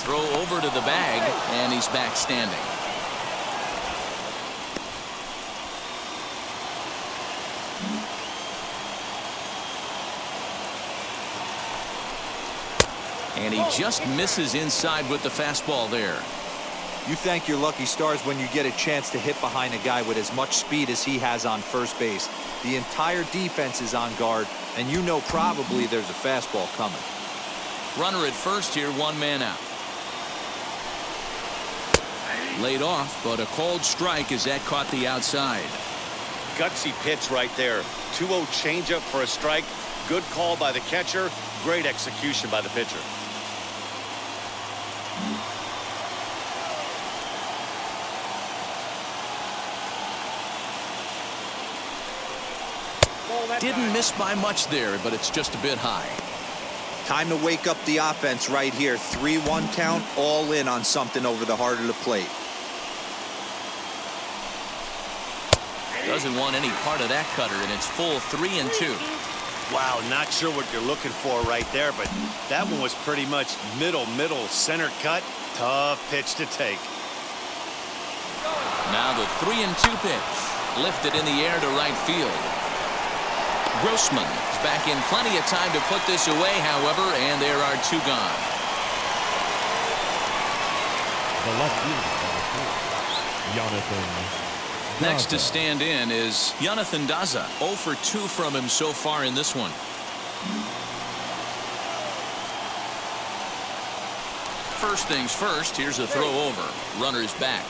throw over to the bag, and he's back standing. And he just misses inside with the fastball there. You thank your lucky stars when you get a chance to hit behind a guy with as much speed as he has on first base. The entire defense is on guard, and you know probably there's a fastball coming. Runner at first here, one man out. Laid off, but a called strike as that caught the outside. Gutsy pitch right there. 2-0 changeup for a strike. Good call by the catcher. Great execution by the pitcher. Didn't miss by much there, but it's just a bit high. Time to wake up the offense right here. 3-1 count, all in on something over the heart of the plate. Doesn't want any part of that cutter, and it's full 3-2. Wow, not sure what you're looking for right there, but that one was pretty much middle, center cut. Tough pitch to take. Now the 3-2 pitch. Lifted in the air to right field. Grossman is back in plenty of time to put this away, however, and there are two gone. The left fielder, Jonathan. Next to stand in is Jonathan Daza. 0 for 2 from him so far in this one. First things first, here's a throw over. Runner's back.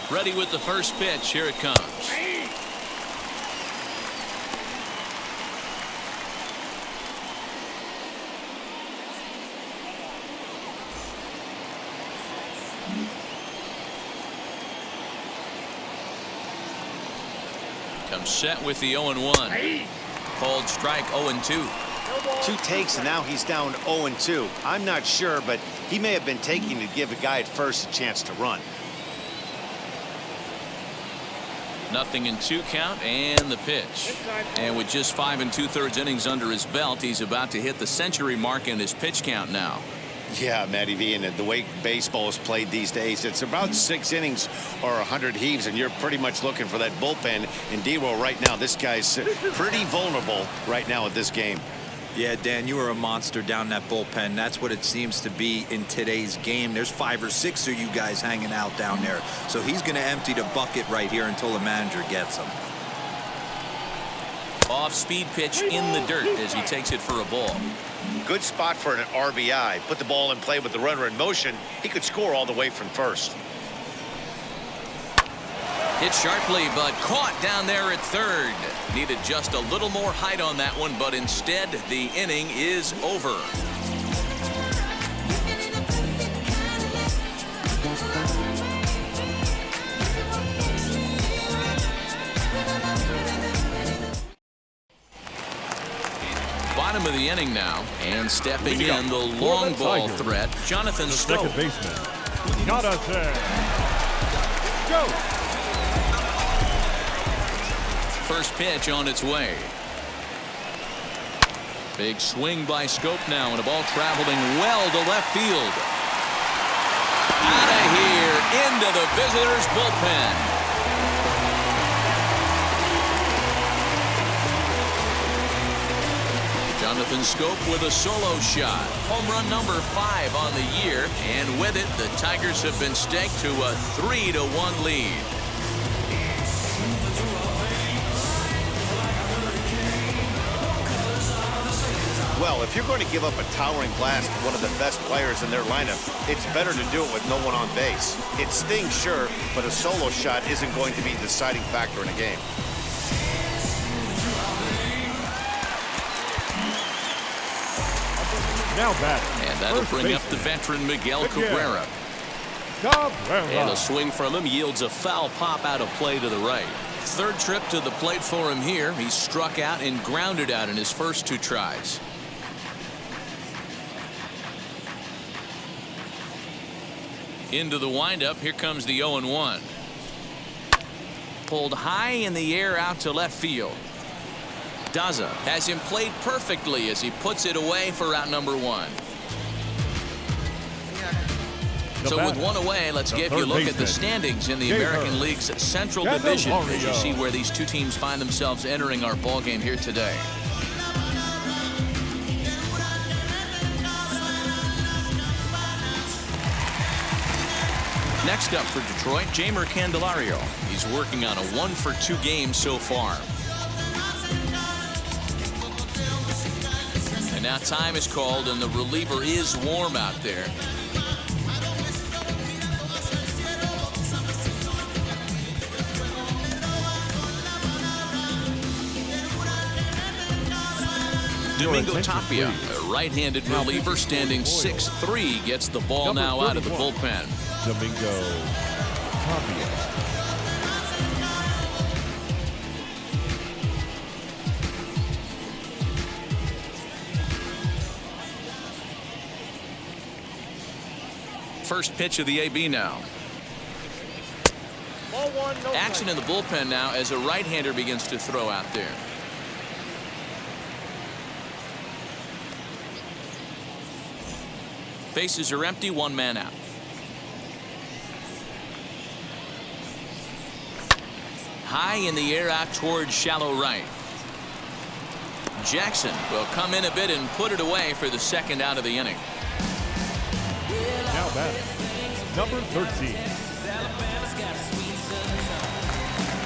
Ready with the first pitch. Here it comes. Comes set with the 0-1. Called strike 0-2. 2 takes, and now he's down 0-2. I'm not sure, but he may have been taking to give a guy at first a chance to run. Nothing in 2 count, and the pitch. And with just 5 2/3 innings under his belt, he's about to hit the century mark in his pitch count now. Yeah, Matty V, and the way baseball is played these days, it's about 6 innings or 100 heaves, and you're pretty much looking for that bullpen. And D-Roll right now, this guy's pretty vulnerable right now at this game. Yeah, Dan, you are a monster down that bullpen. That's what it seems to be in today's game. There's 5 or 6 of you guys hanging out down there. So he's going to empty the bucket right here until the manager gets him. Off-speed pitch in the dirt as he takes it for a ball. Good spot for an RBI. Put the ball in play with the runner in motion. He could score all the way from first. Hit sharply, but caught down there at third. Needed just a little more height on that one, but instead the inning is over. Bottom of the inning now, and stepping in the long ball threat, Jonathan Stowe. Second baseman, Jonathan. Go. First pitch on its way. Big swing by Scope now, and a ball traveling well to left field. Out of here, into the visitors' bullpen. Jonathan Scope with a solo shot. Home run number 5 on the year, and with it, the Tigers have been staked to a 3-1 lead. Well, if you're going to give up a towering blast to one of the best players in their lineup, it's better to do it with no one on base. It stings, sure, but a solo shot isn't going to be the deciding factor in a game. Now batting. And that'll bring up the veteran Miguel Cabrera. And a swing from him yields a foul pop out of play to the right. Third trip to the plate for him here. He struck out and grounded out in his first 2 tries. Into the windup. Here comes the 0-1. pulled high in the air out to left field. Daza has him played perfectly as he puts it away for out number 1. So with one away, let's give you a look at the standings in the American League's Central Division as you see where these two teams find themselves entering our ball game here today. Next up for Detroit, Jeimer Candelario. He's working on a 1-for-2 game so far. And now time is called and the reliever is warm out there. Domingo Tapia, a right-handed reliever standing 6'3", gets the ball now out of the bullpen. Domingo Tapia. First pitch of the AB now. Action in the bullpen now as a right-hander begins to throw out there. Bases are empty, 1 man out. High in the air out towards shallow right. Jackson will come in a bit and put it away for the second out of the inning. Now batting, number 13.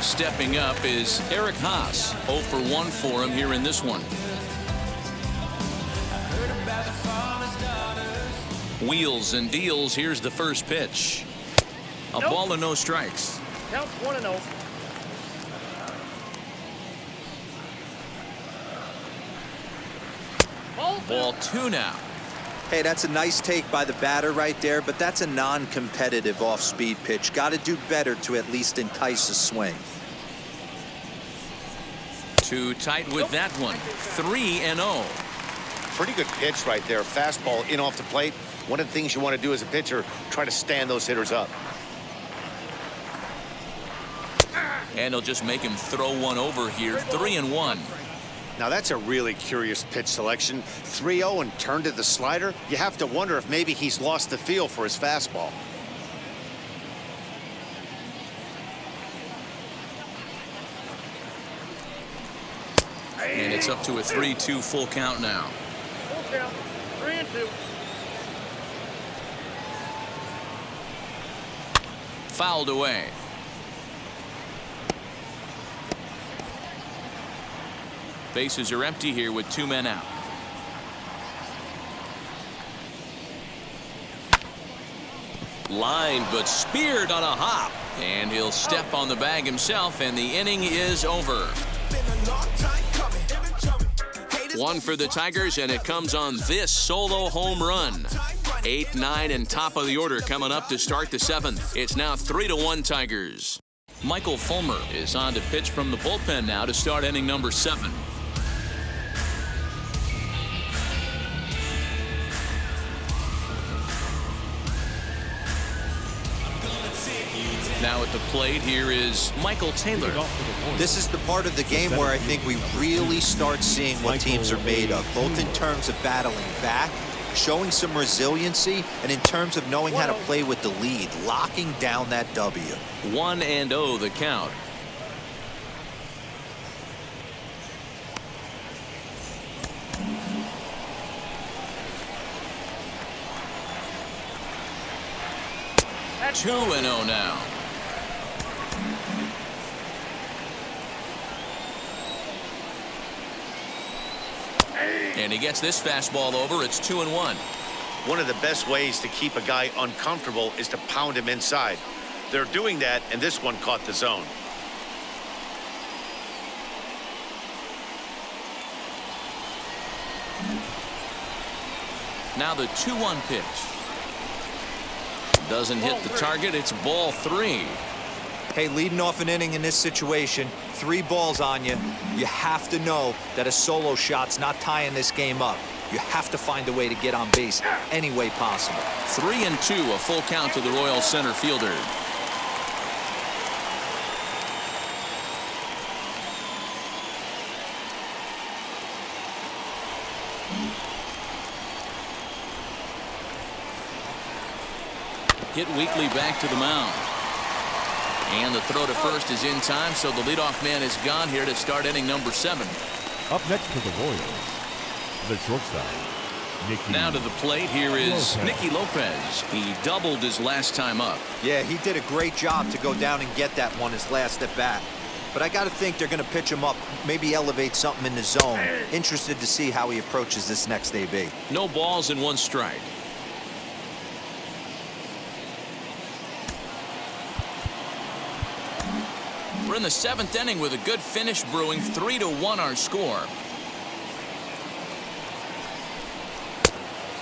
Stepping up is Eric Haas. 0 for 1 for him here in this one. Wheels and deals. Here's the first pitch. A ball and no strikes. Count 1-0. Ball 2 now. Hey, that's a nice take by the batter right there, but that's a non-competitive off-speed pitch. Got to do better to at least entice a swing. Too tight with that one. 3-0. Pretty good pitch right there. Fastball in off the plate. One of the things you want to do as a pitcher, try to stand those hitters up. And he'll just make him throw one over here. 3-1. Now that's a really curious pitch selection. 3-0 and turned to the slider. You have to wonder if maybe he's lost the feel for his fastball. And it's up to a 3-2 full count now. Full count. 3-2. Fouled away. Bases are empty here with 2 men out. Lined but speared on a hop. And he'll step on the bag himself, and the inning is over. 1 for the Tigers, and it comes on this solo home run. 8, 9, and top of the order coming up to start the 7th. It's now 3-1 Tigers. Michael Fulmer is on to pitch from the bullpen now to start inning number 7. Now at the plate here is Michael Taylor. This is the part of the game where I think we really start seeing what teams are made of, both in terms of battling back, showing some resiliency, and in terms of knowing how to play with the lead, locking down that W. 1-0 the count. That's 2-0 now. And he gets this fastball over. It's 2-1. One of the best ways to keep a guy uncomfortable is to pound him inside. They're doing that, and this one caught the zone. Now the 2-1 pitch. Doesn't hit the target. It's ball 3. Hey, leading off an inning in this situation, 3 balls on you. You have to know that a solo shot's not tying this game up. You have to find a way to get on base any way possible. 3-2, a full count to the Royal center fielder. hit weekly back to the mound. And the throw to first is in time, so the leadoff man is gone here to start inning number 7. Up next for the Royals, the shortstop, Nicky. Now to the plate, here is Lopez. Nicky Lopez. He doubled his last time up. Yeah, he did a great job to go down and get that one his last at bat. But I got to think they're going to pitch him up, maybe elevate something in the zone. Interested to see how he approaches this next AB. No balls and 1 strike. We're in the 7th inning with a good finish brewing. 3-1 our score.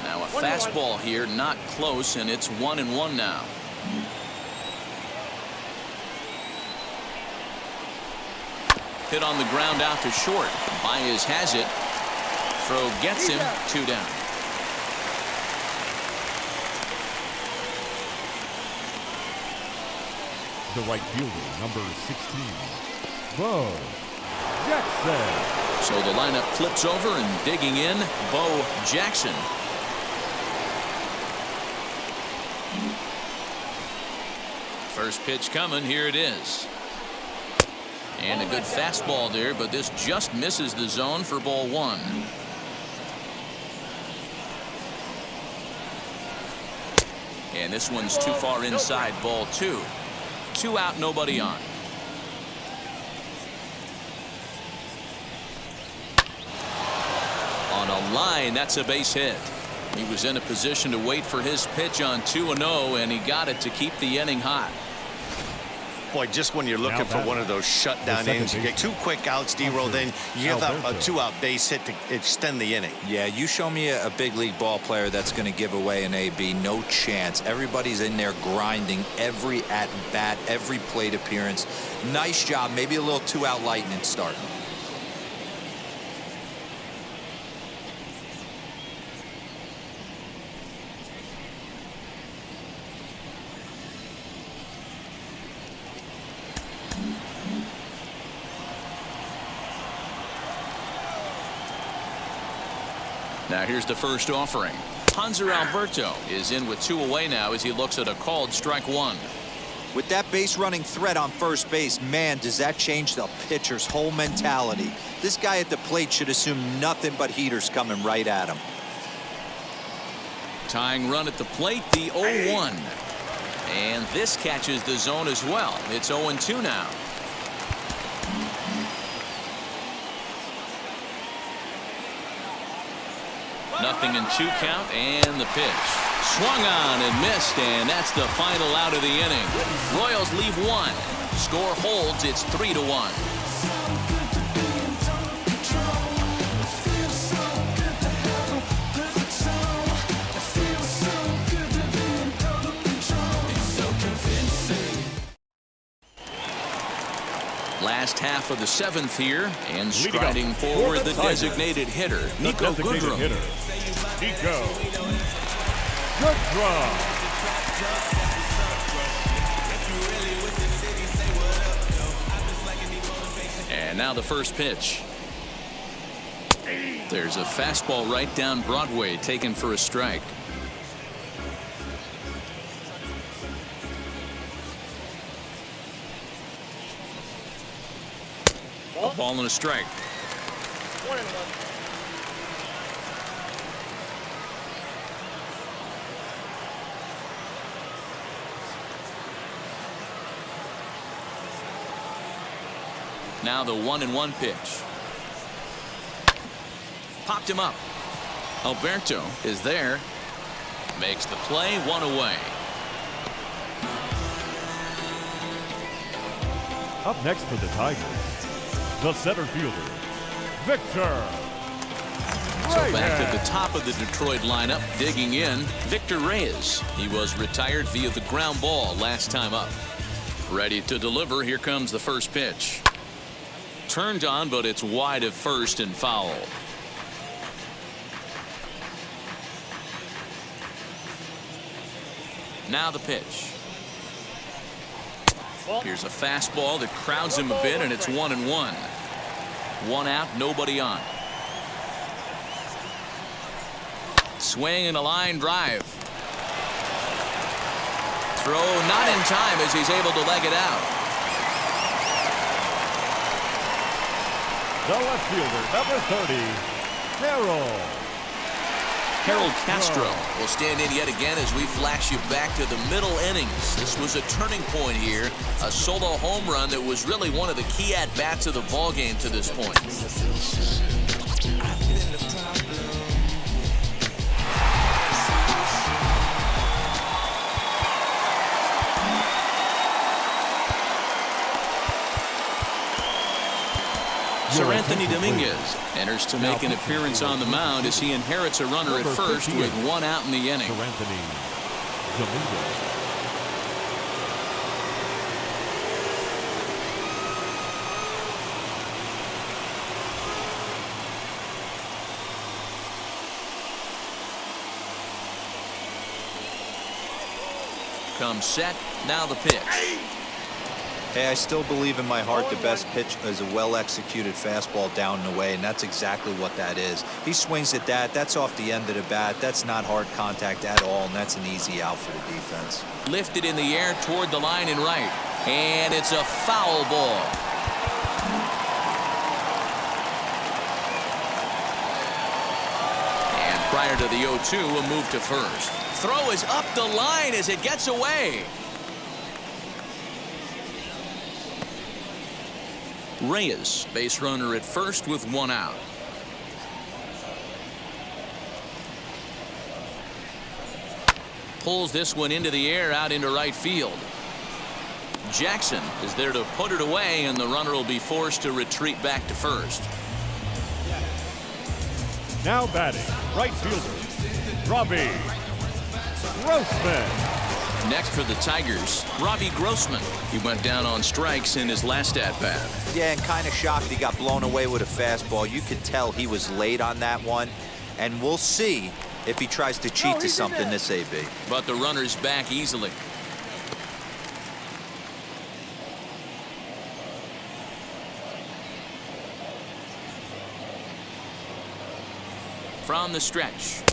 Now a fastball here, not close, and it's 1-1 now. Hit on the ground out to short. Baez has it. Throw gets him. 2 down. The right fielder, number 16, Bo Jackson. So the lineup flips over and digging in, Bo Jackson. First pitch coming, here it is. And a good fastball there, but this just misses the zone for ball 1. And this one's too far inside, ball 2. 2 out, nobody on. On a line, that's a base hit. He was in a position to wait for his pitch on 2-0, and he got it to keep the inning hot. Boy, just when you're looking for one of those shutdown innings, you get 2 quick outs, D-roll, then you give up a 2-out base hit to extend the inning. Yeah, you show me a big league ball player that's going to give away an AB. No chance. Everybody's in there grinding every at-bat, every plate appearance. Nice job. Maybe a little 2-out lightning start. Now here's the first offering. Hanser Alberto is in with 2 away now as he looks at a called strike 1. With that base running threat on first base, man, does that change the pitcher's whole mentality. This guy at the plate should assume nothing but heaters coming right at him. Tying run at the plate, the 0-1. And this catches the zone as well. It's 0-2 now. Nothing in 2 count, and the pitch. Swung on and missed, and that's the final out of the inning. Royals leave 1. Score holds, it's 3-1. Last half of the 7th here, and striding forward the designated hitter, Nico Goodrum. Nico Goodrum. And now the first pitch. There's a fastball right down Broadway, taken for a strike. A ball and a strike. 1-1. Now the 1-1 pitch. Popped him up. Alberto is there. Makes the play, 1 away. Up next for the Tigers, the center fielder, Victor. So back at the top of the Detroit lineup, digging in, Victor Reyes. He was retired via the ground ball last time up. Ready to deliver. Here comes the first pitch. Turned on, but it's wide of first and foul. Now the pitch. Here's a fastball that crowds him a bit, and it's 1-1. 1 out, nobody on. Swing and a line drive. Throw not in time as he's able to leg it out. The left fielder, number 30, Harold Castro will stand in yet again as we flash you back to the middle innings. This was a turning point here, a solo home run that was really one of the key at-bats of the ballgame to this point. Sir Anthony Dominguez enters to make an appearance on the mound as he inherits a runner at first with one out in the inning. Sir Anthony Dominguez. Comes set, now the pitch. Hey, I still believe in my heart the best pitch is a well-executed fastball down and away, and that's exactly what that is. He swings at that. That's off the end of the bat. That's not hard contact at all, and that's an easy out for the defense. Lifted in the air toward the line and right, and it's a foul ball. And prior to the 0-2, a move to first. Throw is up the line as it gets away. Reyes, base runner at first with one out. Pulls this one into the air out into right field. Jackson is there to put it away, and the runner will be forced to retreat back to first. Now batting, right fielder, Robbie Grossman. Next for the Tigers, Robbie Grossman. He went down on strikes in his last at-bat. Yeah, and kind of shocked he got blown away with a fastball. You could tell he was late on that one, and we'll see if he tries to cheat to something this AB. But the runner's back easily. From the stretch.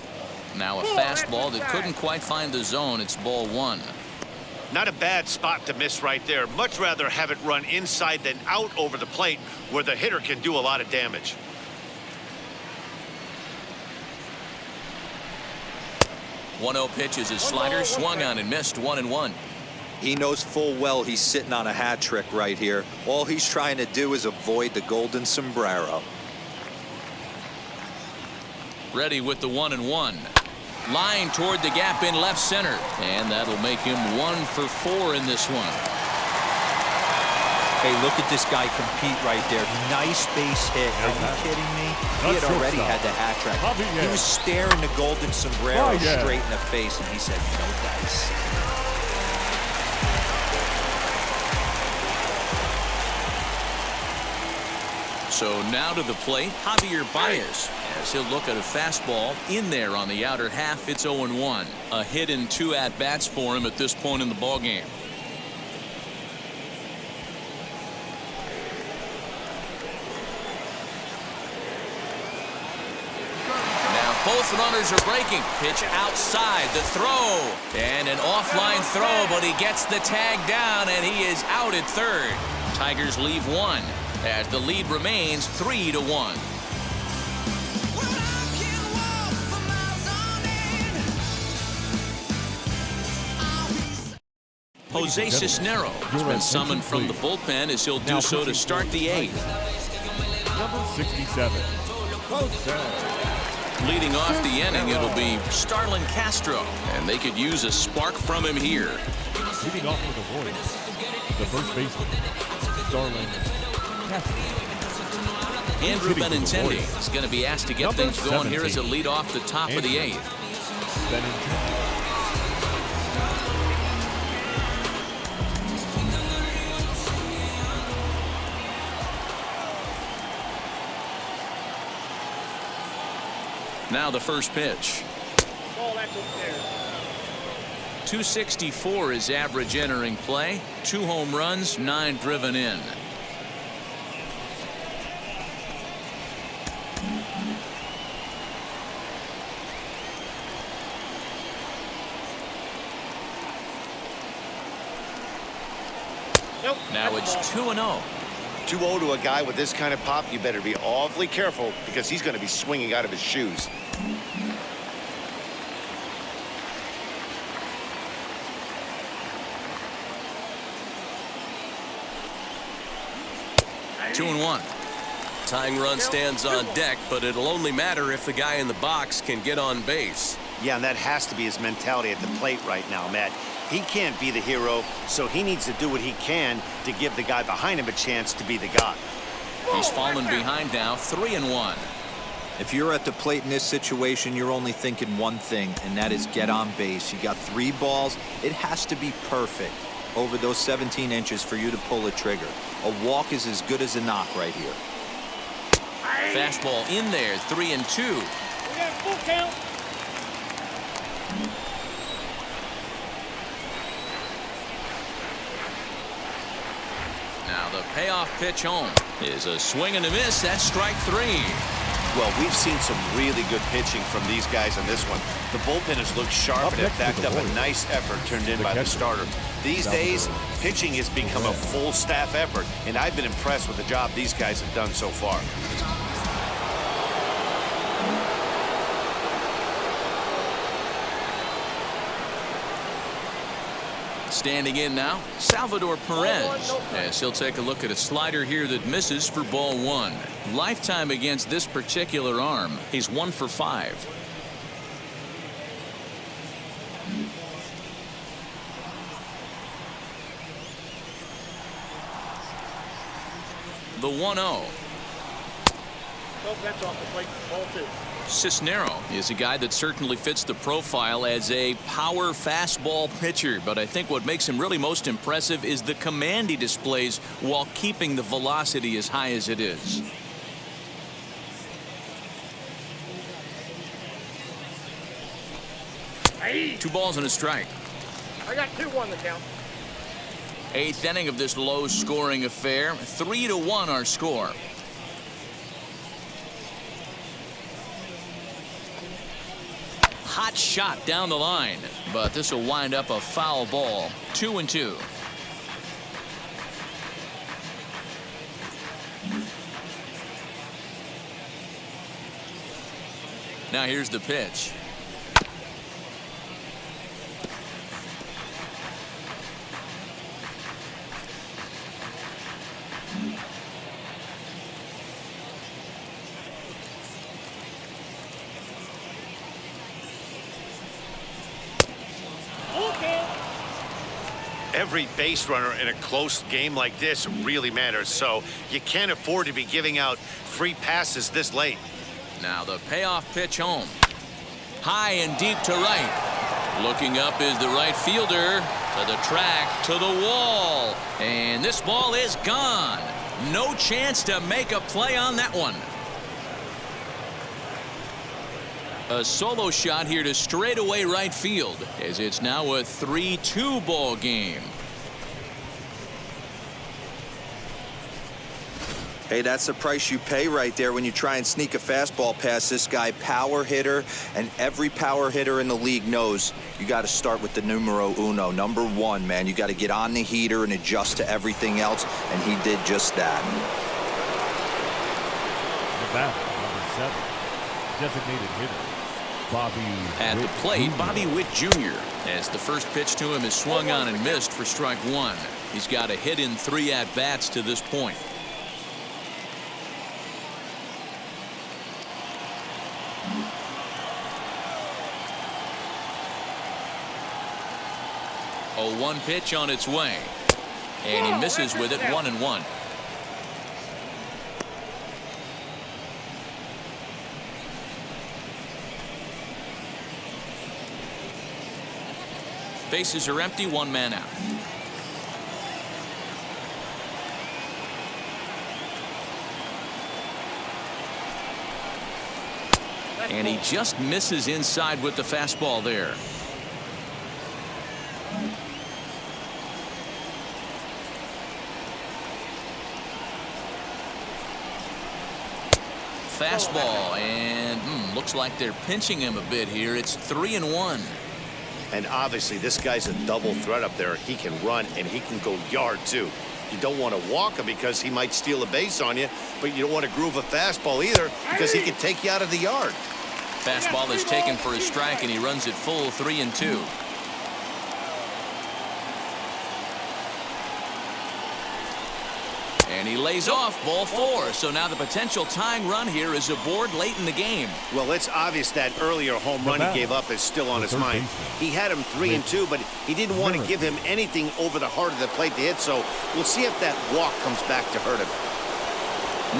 Now a fastball that couldn't quite find the zone. It's ball one. Not a bad spot to miss right there. Much rather have it run inside than out over the plate where the hitter can do a lot of damage. One 0 pitch is his slider, swung on and missed, 1-1. He knows full well he's sitting on a hat trick right here. All he's trying to do is avoid the golden sombrero. Ready with the 1-1. Line toward the gap in left center. And that'll make him 1 for 4 in this one. Hey, look at this guy compete right there. Nice base hit. Are you kidding me? He had already had the hat trick. He was staring the golden sombrero straight in the face, and he said, no dice. So now to the plate, Javier Baez, as he'll look at a fastball in there on the outer half. It's 0-1. A hit and 2 at-bats for him at this point in the ballgame. Now both runners are breaking. Pitch outside, the throw, and an offline throw, but he gets the tag down, and he is out at third. Tigers leave 1. As the lead remains 3-1. Jose Cisnero has been summoned from the bullpen as he'll do so to start the 8th. Number 67, Jose. Leading off the inning, it'll be Starlin Castro, and they could use a spark from him here. Leading off with a voice, the first baseman, Starlin Castro. Andrew Benintendi is going to be asked to get things going here as a lead off the top of the 8th. Now the first pitch. 264 is average entering play. 2 home runs, 9 driven in. Nope. Now That's it's the ball. 2-0. 2-0 to a guy with this kind of pop, you better be awfully careful because he's going to be swinging out of his shoes. Hey. 2-1. Tying run stands on deck, but it'll only matter if the guy in the box can get on base. Yeah, and that has to be his mentality at the plate right now, Matt. He can't be the hero, so he needs to do what he can to give the guy behind him a chance to be the guy. He's fallen behind now, 3-1. If you're at the plate in this situation, you're only thinking one thing, and that is get on base. You got 3 balls. It has to be perfect over those 17 inches for you to pull a trigger. A walk is as good as a knock right here. Fastball in there, 3-2. We got full count. Now the payoff pitch home is a swing and a miss. That's strike 3. Well, we've seen some really good pitching from these guys on this one. The bullpen has looked sharp and have backed up a nice effort turned in by the starter. These days, pitching has become a full staff effort, and I've been impressed with the job these guys have done so far. Standing in now, Salvador Perez, as he'll take a look at a slider here that misses for ball 1. Lifetime against this particular arm, he's 1 for 5. The 1-0. Nope, that's off the plate. Ball 2. Cisnero is a guy that certainly fits the profile as a power fastball pitcher, but I think what makes him really most impressive is the command he displays while keeping the velocity as high as it is. Hey. 2 balls and a strike. I got 2-1 the count. 8th inning of this low-scoring affair. 3-1 our score. Hot shot down the line, but this will wind up a foul ball. 2-2. Now here's the pitch. Every base runner in a close game like this really matters, so you can't afford to be giving out free passes this late. Now the payoff pitch home. High and deep to right. Looking up is the right fielder. To the track, to the wall. And this ball is gone. No chance to make a play on that one. A solo shot here to straightaway right field, as it's now a 3-2 ball game. Hey, that's the price you pay right there when you try and sneak a fastball past this guy. Power hitter, and every power hitter in the league knows you got to start with the numero uno, number 1, man. You got to get on the heater and adjust to everything else, and he did just that. The bat, number 7, designated hitter. At the plate, Bobby Witt Jr. as the first pitch to him is swung on and missed for strike 1. He's got a hit in 3 at-bats to this point. A 1 pitch on its way, and he misses with it. 1-1. Bases are empty, 1 man out. And he just misses inside with the fastball there. Fastball, and looks like they're pinching him a bit here. It's 3-1. And obviously, this guy's a double threat up there. He can run, and he can go yard, too. You don't want to walk him because he might steal a base on you, but you don't want to groove a fastball either because he can take you out of the yard. Fastball is taken for a strike, and he runs it full 3-2. And he lays off ball 4. So now the potential tying run here is aboard late in the game. Well, it's obvious that earlier home run he gave up is still on his mind. He had him 3-2, but he didn't want to give him anything over the heart of the plate to hit. So we'll see if that walk comes back to hurt him.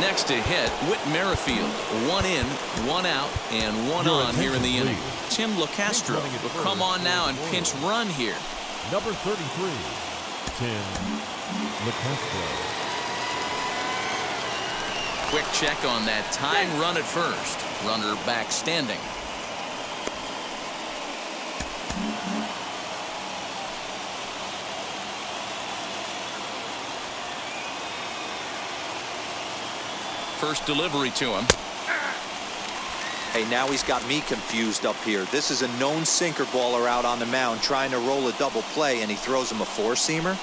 Next to hit, Whit Merrifield. 1 in, 1 out, and 1 on here in the inning. Tim LeCastro will come on now and pinch run here. Number 33, Tim LeCastro. Quick check on that tying run at first. Runner back standing. First delivery to him. Hey, now he's got me confused up here. This is a known sinker baller out on the mound trying to roll a double play, and he throws him a four-seamer.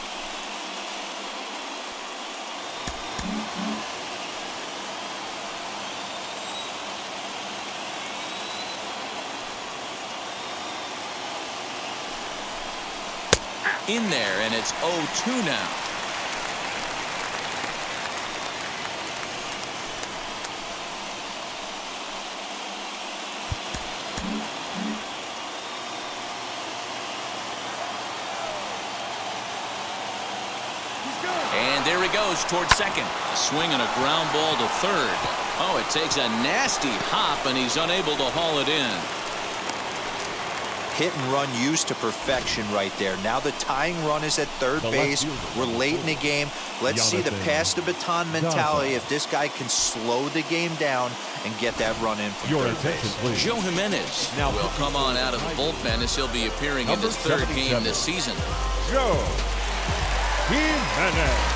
In there, and it's 0-2 now. And there he goes towards second. Swing and a ground ball to third. Oh, it takes a nasty hop, and he's unable to haul it in. Hit and run used to perfection right there. Now the tying run is at third base. We're late in the game. Let's see the pass the baton mentality if this guy can slow the game down and get that run in from third base. Joe Jimenez now will come on out of the bullpen as he'll be appearing in his third game this season. Joe Jimenez.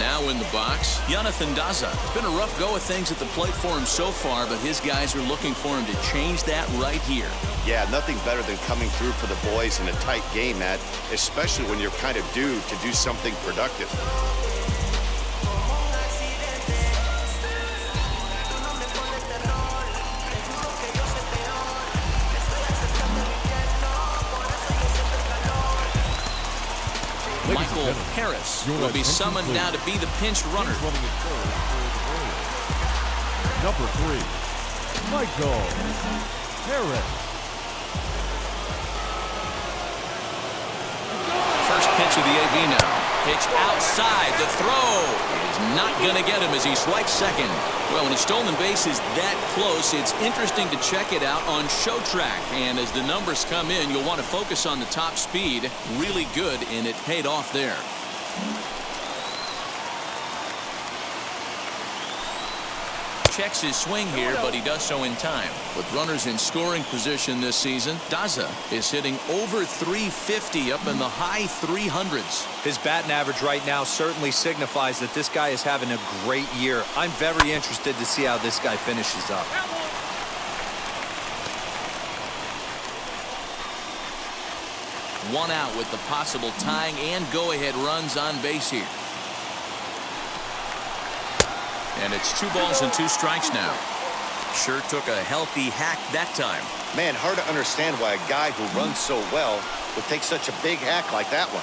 Now in the box, Jonathan Daza. It's been a rough go of things at the plate for him so far, but his guys are looking for him to change that right here. Yeah, nothing better than coming through for the boys in a tight game, Matt, especially when you're kind of due to do something productive. Michael Harris will be summoned now to be the pinch runner. Number 3, Michael Harris. First pitch of the AB now. Pitch outside. The throw is not going to get him as he swipes second. Well, when a stolen base is that close, it's interesting to check it out on Show Track. And as the numbers come in, you'll want to focus on the top speed. Really good, and it paid off there. Checks his swing here, but he does so in time. With runners in scoring position this season, Daza is hitting over 350 up in the high 300s. His batting average right now certainly signifies that this guy is having a great year. I'm very interested to see how this guy finishes up. One out with the possible tying and go-ahead runs on base here. And it's 2 balls and 2 strikes now. Sure took a healthy hack that time. Man, hard to understand why a guy who runs so well would take such a big hack like that one.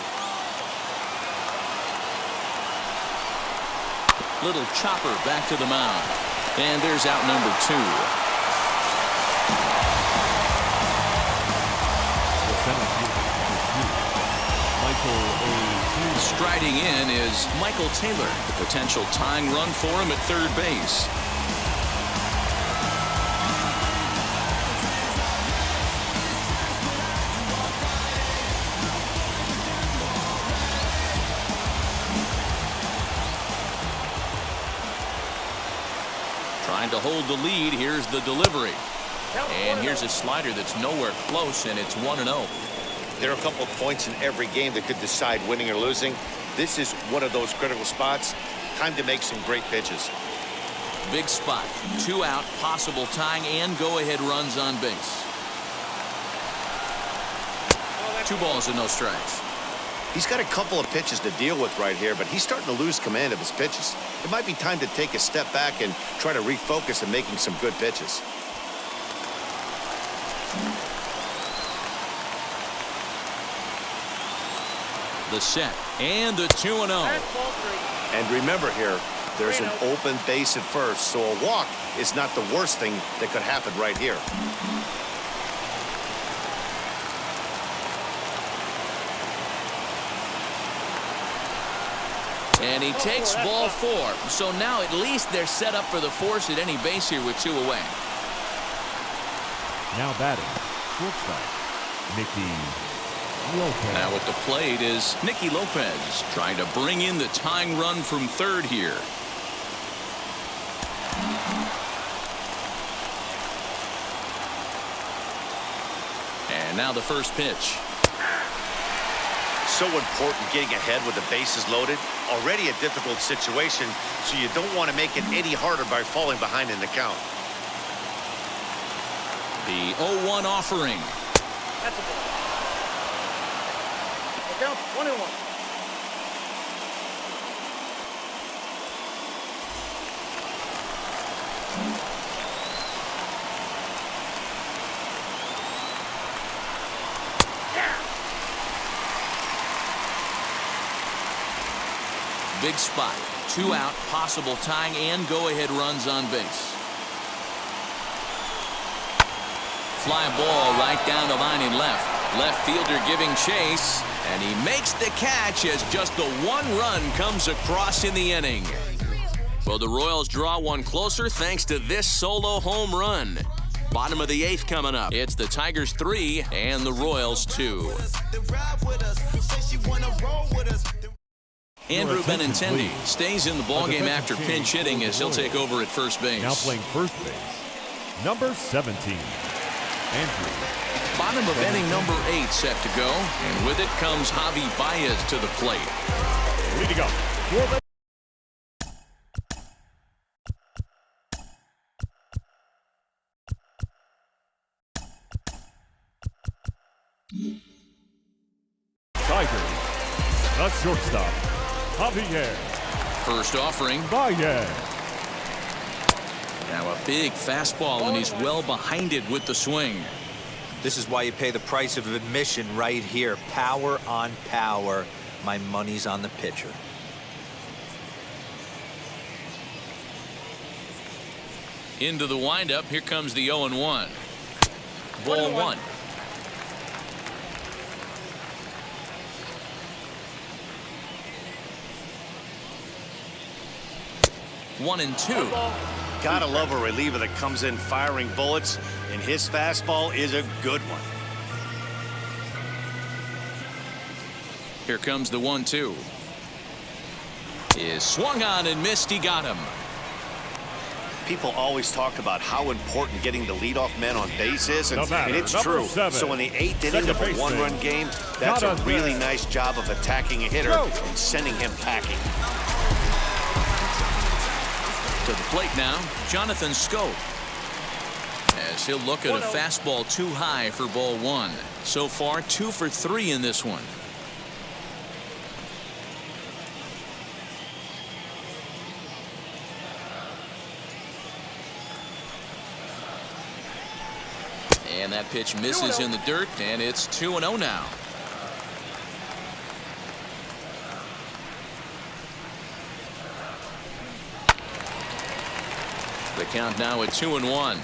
Little chopper back to the mound. And there's out number 2. Striding in is Michael Taylor, the potential tying run for him at third base. Trying to hold the lead. Here's the delivery. And here's a slider that's nowhere close, and it's 1-0. There are a couple of points in every game that could decide winning or losing. This is one of those critical spots. Time to make some great pitches. Big spot. 2 out, possible tying and go-ahead runs on base. 2 balls and no strikes. He's got a couple of pitches to deal with right here, but he's starting to lose command of his pitches. It might be time to take a step back and try to refocus on making some good pitches. The set and the 2-0. That's ball 3. And remember here, there's an open base at first, so a walk is not the worst thing that could happen right here. And he takes ball 4. So now at least they're set up for the force at any base here with 2 away. Now batting, shortstop, Nicky Lopez. Now at the plate is Nicky Lopez trying to bring in the tying run from third here. And now the first pitch. So important getting ahead with the bases loaded. Already a difficult situation, so you don't want to make it any harder by falling behind in the count. The 0-1 offering. That's a ball. The count's 1-1. Big spot. 2 out, possible tying and go-ahead runs on base. Fly ball right down the line in left. Left fielder giving chase, and he makes the catch as just the 1 run comes across in the inning. Well, the Royals draw one closer thanks to this solo home run. Bottom of the 8th coming up. It's the Tigers 3 and the Royals 2. Andrew Benintendi stays in the ballgame after pinch hitting as he'll take over at first base. Now playing first base, number 17, Andrew. Bottom of inning number 8 set to go, and with it comes Javi Baez to the plate. Ready to go. Tigers, the shortstop, Javier. First offering. Baez. Now a big fastball, and he's well behind it with the swing. This is why you pay the price of admission right here. Power on power. My money's on the pitcher. Into the windup. Here comes the 0-1. Ball 1. One and 2. Gotta love a reliever that comes in firing bullets, and his fastball is a good one. Here comes the 1-2. Is swung on and missed. He got him. People always talk about how important getting the leadoff man on base is, and it's number true. 7. So in the 8th inning of a Second one-run game, that's a Not really there. nice job of attacking a hitter and sending him packing. To the plate now, Jonathan Scope. As he'll look at a fastball too high for ball 1. So far, 2 for 3 in this one. And that pitch misses in the dirt, and it's 2-0 now. The count now at 2-1.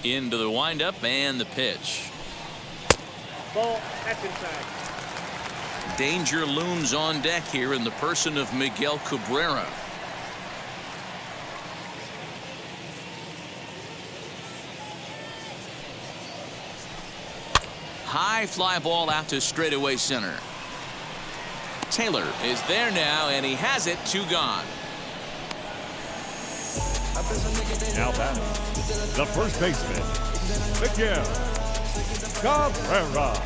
Into the windup and the pitch. Ball, that's inside. Danger looms on deck here in the person of Miguel Cabrera. High fly ball out to straightaway center. Taylor is there now, and he has it. 2 gone. Now batting, the first baseman, Miguel Cabrera.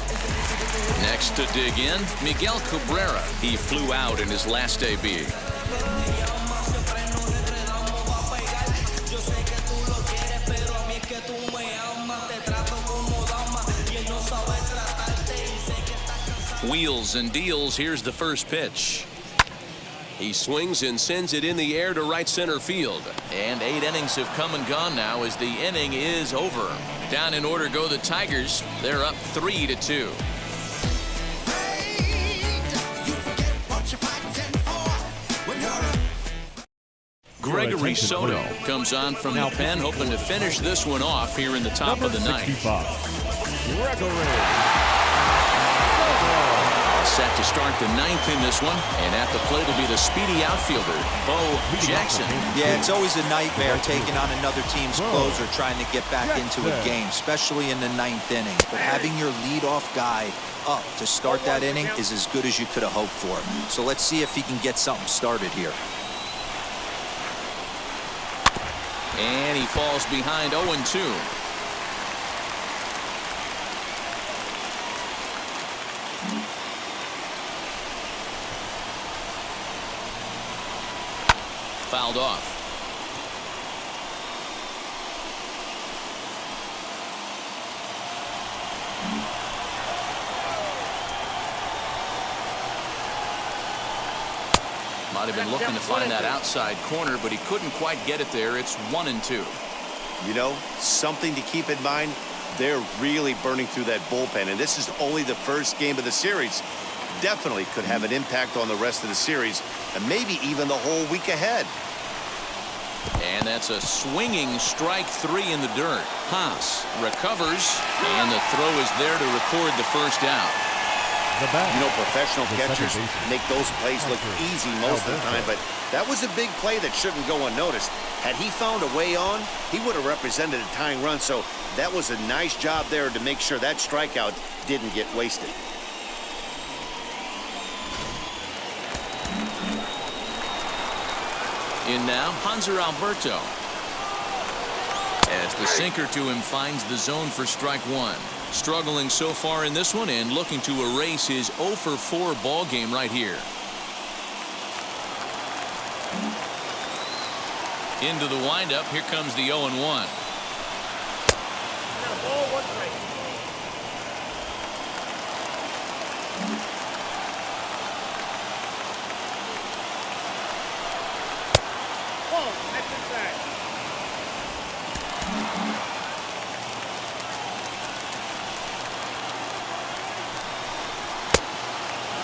Next to dig in, Miguel Cabrera. He flew out in his last AB. Wheels and deals. Here's the first pitch. He swings and sends it in the air to right center field. And 8 innings have come and gone now as the inning is over. Down in order go the Tigers. They're up 3-2. Gregory Soto comes on from the pen, hoping to finish this one off here in the top of the ninth. Set to start the ninth in this one, and at the plate will be the speedy outfielder, Bo Jackson. Yeah, it's always a nightmare taking on another team's closer trying to get back into a game, especially in the ninth inning. But having your leadoff guy up to start that inning is as good as you could have hoped for. So let's see if he can get something started here. And he falls behind 0-2. Fouled off. Might have been looking to find that outside corner, but he couldn't quite get it there. It's 1-2. You know, something to keep in mind, they're really burning through that bullpen, and this is only the first game of the series. Definitely could have an impact on the rest of the series, and maybe even the whole week ahead. And that's a swinging strike 3 in the dirt. Haas recovers, and the throw is there to record the first out. You know, professional catchers make those plays look easy most of the time, but that was a big play that shouldn't go unnoticed. Had he found a way on, he would have represented a tying run, so that was a nice job there to make sure that strikeout didn't get wasted. In now, Hanser Alberto. As the sinker to him finds the zone for strike 1. Struggling so far in this one and looking to erase his 0-for-4 ball game right here. Into the windup. Here comes the 0-1. Ball, 1 strike. Ball, that's inside.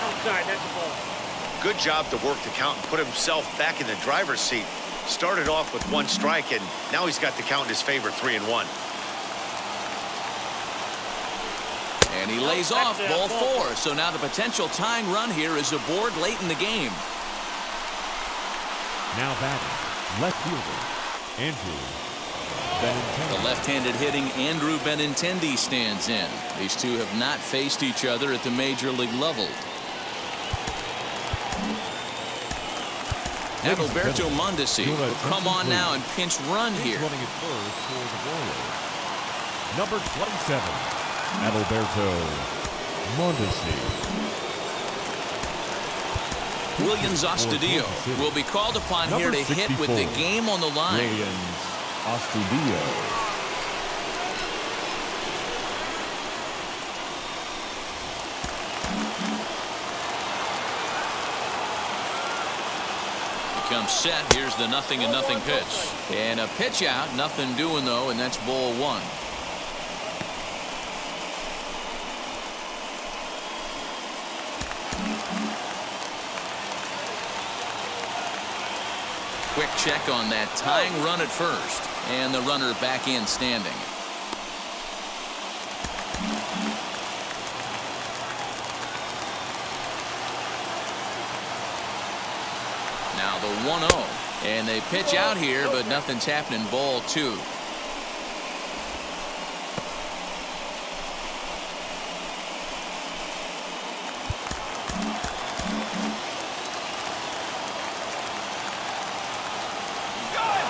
Outside, that's a ball. Good job to work the count and put himself back in the driver's seat. Started off with 1 strike, and now he's got the count in his favor, 3-1. And he lays off ball 4. So now the potential tying run here is aboard late in the game. Now batting, left fielder, Andrew Benintendi. The left-handed hitting Andrew Benintendi stands in. These two have not faced each other at the major league level. Adalberto Mondesi will come on now and pinch run here. Running at first for the Royals. Number 27, Adalberto Mondesi. Williams Astudillo will be called upon here to hit with the game on the line. Williams Astudillo. Comes set. Here's the 0-0 pitch. And a pitch out. Nothing doing, though, and that's ball 1. Quick check on that tying run at first. And the runner back in standing. Now the 1-0. And they pitch out here, but nothing's happening. Ball 2.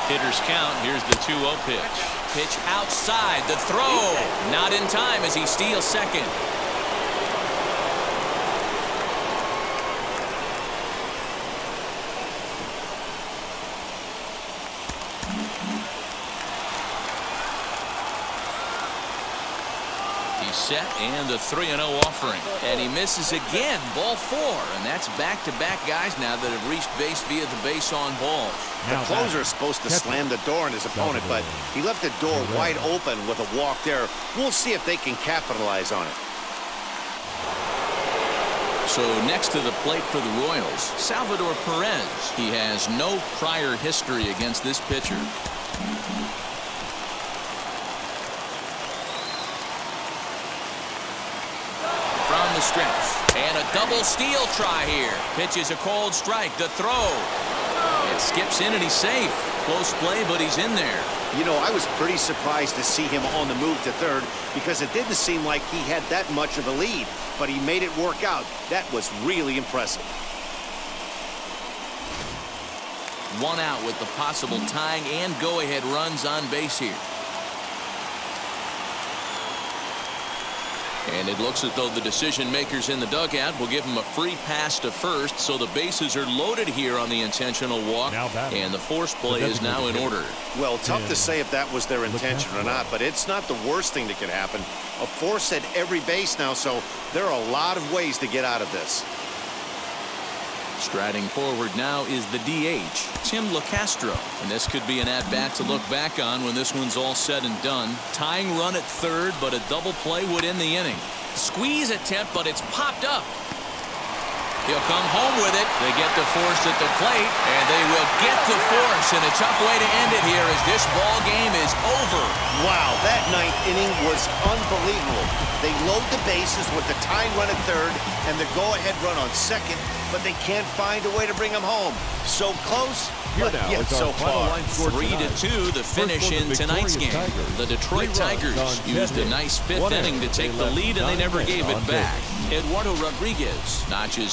Hitters count. Here's the 2-0 pitch. Pitch outside. The throw. Not in time as he steals second. He's set and the 3-0 offering. And he misses again, ball 4. And that's back-to-back guys now that have reached base via the base on balls. The closer is supposed to slam the door on his opponent, but he left the door wide open with a walk there. We'll see if they can capitalize on it. So next to the plate for the Royals, Salvador Perez. He has no prior history against this pitcher. From the stretch, and a double steal try here. Pitch is a cold strike. The throw. It skips in and he's safe. Close play, but he's in there. You know, I was pretty surprised to see him on the move to third because it didn't seem like he had that much of a lead, but he made it work out. That was really impressive. 1 out with the possible tying and go-ahead runs on base here. And it looks as though the decision makers in the dugout will give him a free pass to first, so the bases are loaded here on the intentional walk, and the force play is now in order. Well, tough to say if that was their intention or not, but it's not the worst thing that could happen. A force at every base now, so there are a lot of ways to get out of this. Striding forward now is the DH, Tim LaCastro. And this could be an at-bat to look back on when this one's all said and done. Tying run at third, but a double play would end the inning. Squeeze attempt, but it's popped up. He'll come home with it. They get the force at the plate, and they will get the force. And a tough way to end it here as this ball game is over. Wow, that 9th inning was unbelievable. They load the bases with the tying run at third and the go-ahead run on second, but they can't find a way to bring them home. So close, but yet so far. 3-2 the finish in tonight's game. The Detroit Tigers used a nice 5th inning to take the lead, and they never gave it back. Eduardo Rodriguez notches